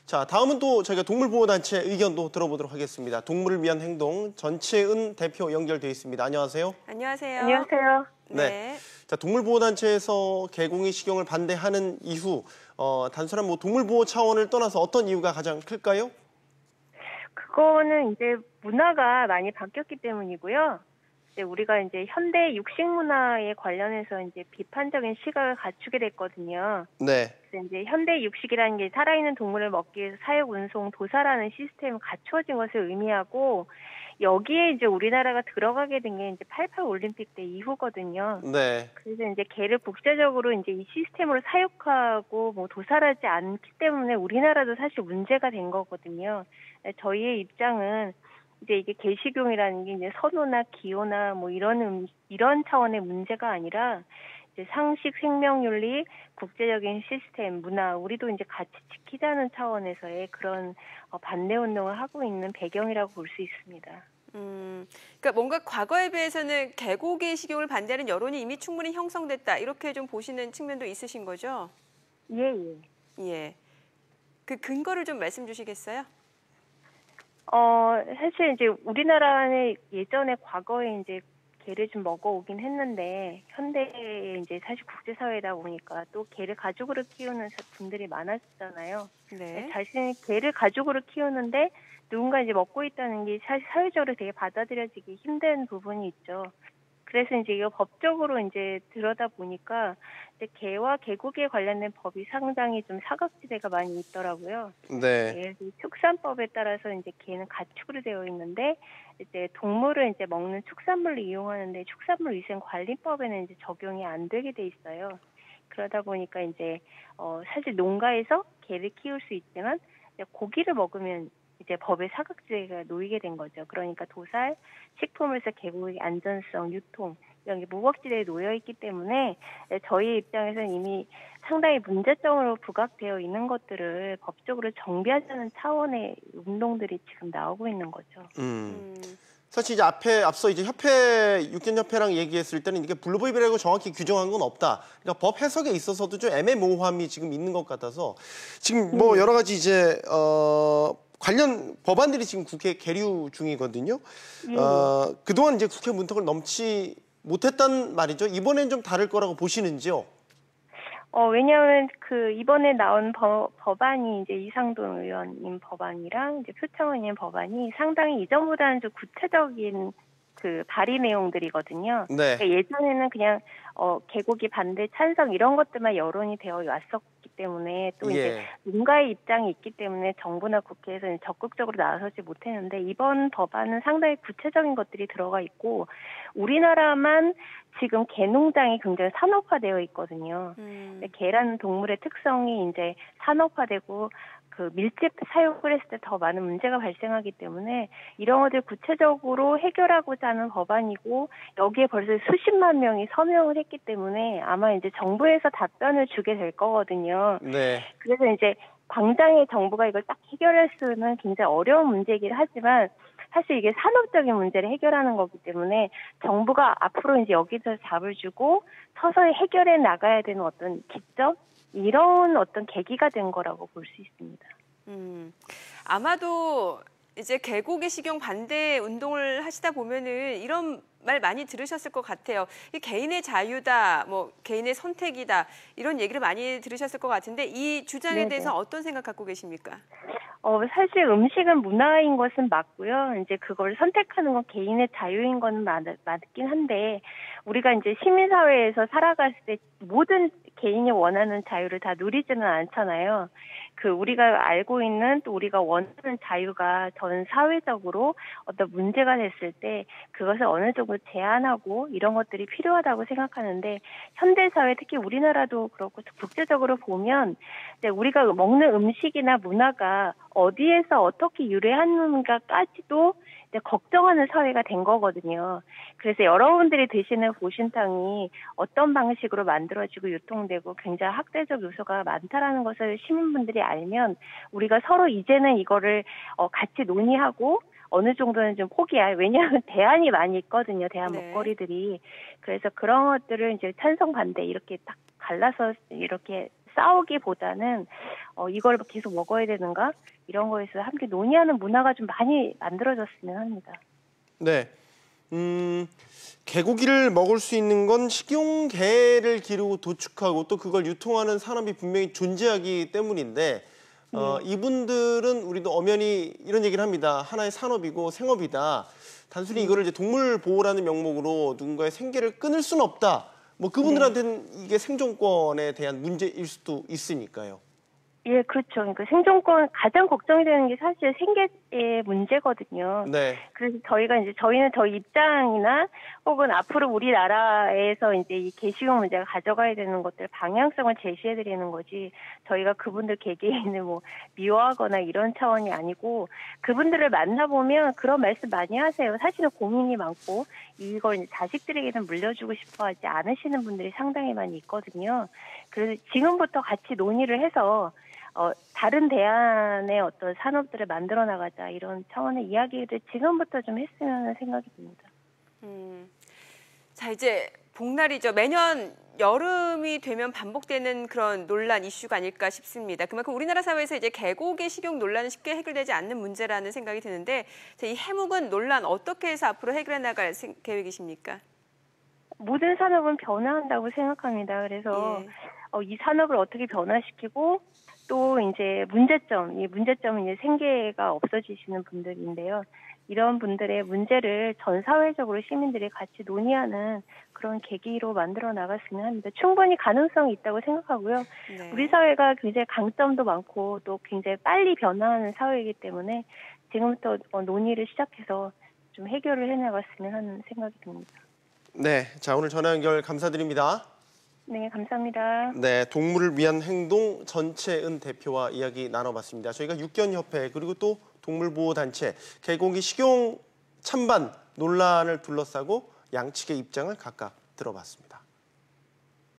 자, 다음은 또 저희가 동물보호단체 의견도 들어보도록 하겠습니다. 동물을 위한 행동 전채은 대표 연결돼 있습니다. 안녕하세요. 안녕하세요. 안녕하세요. 네. 자, 동물보호단체에서 개공의 식용을 반대하는 이유, 단순한 동물보호 차원을 떠나서 어떤 이유가 가장 클까요? 그거는 이제 문화가 많이 바뀌었기 때문이고요. 이제 우리가 이제 현대 육식 문화에 관련해서 이제 비판적인 시각을 갖추게 됐거든요. 네. 그래서 이제 현대 육식이라는 게 살아있는 동물을 먹기 위해서 사육, 운송, 도살하는 시스템이 갖추어진 것을 의미하고, 여기에 이제 우리나라가 들어가게 된 게 이제 88 올림픽 때 이후거든요. 네. 그래서 이제 개를 국제적으로 이제 이 시스템으로 사육하고 도살하지 않기 때문에 우리나라도 사실 문제가 된 거거든요. 저희의 입장은 이제 이게 개식용이라는 게 이제 선호나 기호나 이런 차원의 문제가 아니라 이제 상식, 생명윤리, 국제적인 시스템, 문화, 우리도 이제 같이 지키자는 차원에서의 그런 반대 운동을 하고 있는 배경이라고 볼 수 있습니다. 그러니까 뭔가 과거에 비해서는 개고기 식용을 반대하는 여론이 이미 충분히 형성됐다, 이렇게 좀 보시는 측면도 있으신 거죠? 예. 예. 그 근거를 좀 말씀 주시겠어요? 사실 이제 우리나라는 예전에 과거에 이제 개를 좀 먹어오긴 했는데, 현대에 이제 사실 국제사회다 보니까 또 개를 가족으로 키우는 분들이 많았잖아요. 네. 자신이 개를 가족으로 키우는데 누군가 이제 먹고 있다는 게 사실 사회적으로 되게 받아들여지기 힘든 부분이 있죠. 그래서 이제 이거 법적으로 이제 들여다 보니까 이제 개와 개고기에 관련된 법이 상당히 좀 사각지대가 많이 있더라고요. 네. 예를 들어 축산법에 따라서 이제 개는 가축으로 되어 있는데, 이제 동물을 이제 먹는 축산물을 이용하는데 축산물위생관리법에는 이제 적용이 안 되게 돼 있어요. 그러다 보니까 이제 사실 농가에서 개를 키울 수 있지만 고기를 먹으면 이제 법의 사각지대가 놓이게 된 거죠. 그러니까 도살, 식품으로서 개고기 안전성, 유통 이런 게 무법지대에 놓여 있기 때문에 저희 입장에서는 이미 상당히 문제점으로 부각되어 있는 것들을 법적으로 정비하자는 차원의 운동들이 지금 나오고 있는 거죠. 사실 이제 앞서 이제 육견협회랑 얘기했을 때는 이게 블루베이비라고 정확히 규정한 건 없다. 그러니까 법 해석에 있어서도 좀 애매모호함이 지금 있는 것 같아서 지금 여러 가지 이제 관련 법안들이 지금 국회에 계류 중이거든요. 그동안 이제 국회 문턱을 넘지 못했단 말이죠. 이번엔 좀 다를 거라고 보시는지요? 왜냐하면 이번에 나온 법안이 이제 이상돈 의원님 법안이랑 이제 표창원 의원 법안이 상당히 이전보다는 좀 구체적인 발의 내용들이거든요. 네. 그러니까 예전에는 그냥 개고기 반대 찬성 이런 것들만 여론이 되어 왔었기 때문에 또 이제 농가의 입장이 있기 때문에 정부나 국회에서는 적극적으로 나서지 못했는데, 이번 법안은 상당히 구체적인 것들이 들어가 있고, 우리나라만 지금 개농장이 굉장히 산업화되어 있거든요. 개라는 동물의 특성이 이제 산업화되고 밀집 사육을 했을 때 더 많은 문제가 발생하기 때문에 이런 것들 구체적으로 해결하고자 하는 법안이고, 여기에 벌써 수십만 명이 서명을 했기 때문에 아마 이제 정부에서 답변을 주게 될 거거든요. 네. 그래서 이제 당장에 정부가 이걸 딱 해결할 수는 굉장히 어려운 문제이긴 하지만, 사실 이게 산업적인 문제를 해결하는 거기 때문에 정부가 앞으로 이제 여기서 잡을 주고 서서히 해결해 나가야 되는 어떤 기점, 이런 어떤 계기가 된 거라고 볼 수 있습니다. 아마도 이제 개고기 식용 반대 운동을 하시다 보면은 이런 말 많이 들으셨을 것 같아요. 이 개인의 자유다, 개인의 선택이다, 이런 얘기를 많이 들으셨을 것 같은데, 이 주장에 네네. 대해서 어떤 생각 갖고 계십니까? 사실 음식은 문화인 것은 맞고요. 이제 그걸 선택하는 건 개인의 자유인 건 맞긴 한데, 우리가 이제 시민사회에서 살아갔을 때 모든 개인이 원하는 자유를 다 누리지는 않잖아요. 우리가 알고 있는 또 우리가 원하는 자유가 전 사회적으로 어떤 문제가 됐을 때 그것을 어느 정도 제한하고 이런 것들이 필요하다고 생각하는데, 현대사회 특히 우리나라도 그렇고 국제적으로 보면 이제 우리가 먹는 음식이나 문화가 어디에서 어떻게 유래하는가까지도 이제 걱정하는 사회가 된 거거든요. 그래서 여러분들이 드시는 보신탕이 어떤 방식으로 만들어지고 유통되고 굉장히 학대적 요소가 많다라는 것을 시민분들이 알면 우리가 서로 이제는 이거를 같이 논의하고 어느 정도는 좀 포기할, 왜냐하면 대안이 많이 있거든요. 대안 먹거리들이. 그래서 그런 것들을 이제 찬성 반대 이렇게 딱 갈라서 이렇게 싸우기보다는 이걸 계속 먹어야 되는가 이런 거에서 함께 논의하는 문화가 좀 많이 만들어졌으면 합니다. 네. 개고기를 먹을 수 있는 건 식용개를 기르고 도축하고 또 그걸 유통하는 산업이 분명히 존재하기 때문인데 이분들은 우리도 엄연히 이런 얘기를 합니다. 하나의 산업이고 생업이다. 단순히 이거를 이제 동물 보호라는 명목으로 누군가의 생계를 끊을 수는 없다. 뭐 그분들한테는 이게 생존권에 대한 문제일 수도 있으니까요. 예, 그렇죠. 그러니까 생존권 가장 걱정이 되는 게 사실 생계의 문제거든요. 네. 그래서 저희는 저희 입장이나 혹은 앞으로 우리나라에서 이제 이 개식용 문제가 가져가야 되는 것들 방향성을 제시해 드리는 거지 저희가 그분들 개개인을 뭐 미워하거나 이런 차원이 아니고 그분들을 만나보면 그런 말씀 많이 하세요. 사실은 고민이 많고 이걸 이제 자식들에게는 물려주고 싶어 하지 않으시는 분들이 상당히 많이 있거든요. 그래서 지금부터 같이 논의를 해서 다른 대안의 어떤 산업들을 만들어 나가자 이런 차원의 이야기를 지금부터 좀 했으면 생각이 듭니다. 자, 이제 복날이죠. 매년 여름이 되면 반복되는 그런 논란 이슈가 아닐까 싶습니다. 그만큼 우리나라 사회에서 이제 개고기 식용 논란은 쉽게 해결되지 않는 문제라는 생각이 드는데 이 해묵은 논란 어떻게 해서 앞으로 해결해 나갈 계획이십니까? 모든 산업은 변화한다고 생각합니다. 그래서 이 산업을 어떻게 변화시키고 또 이제 이 문제점은 이제 생계가 없어지시는 분들인데요. 이런 분들의 문제를 전 사회적으로 시민들이 같이 논의하는 그런 계기로 만들어 나갔으면 합니다. 충분히 가능성이 있다고 생각하고요. 네. 우리 사회가 굉장히 강점도 많고 또 굉장히 빨리 변화하는 사회이기 때문에 지금부터 논의를 시작해서 좀 해결을 해나갔으면 하는 생각이 듭니다. 네, 자 오늘 전화 연결 감사드립니다. 네, 감사합니다. 네, 동물을 위한 행동 전채은 대표와 이야기 나눠봤습니다. 저희가 육견협회 그리고 또 동물보호단체, 개고기 식용 찬반 논란을 둘러싸고 양측의 입장을 각각 들어봤습니다.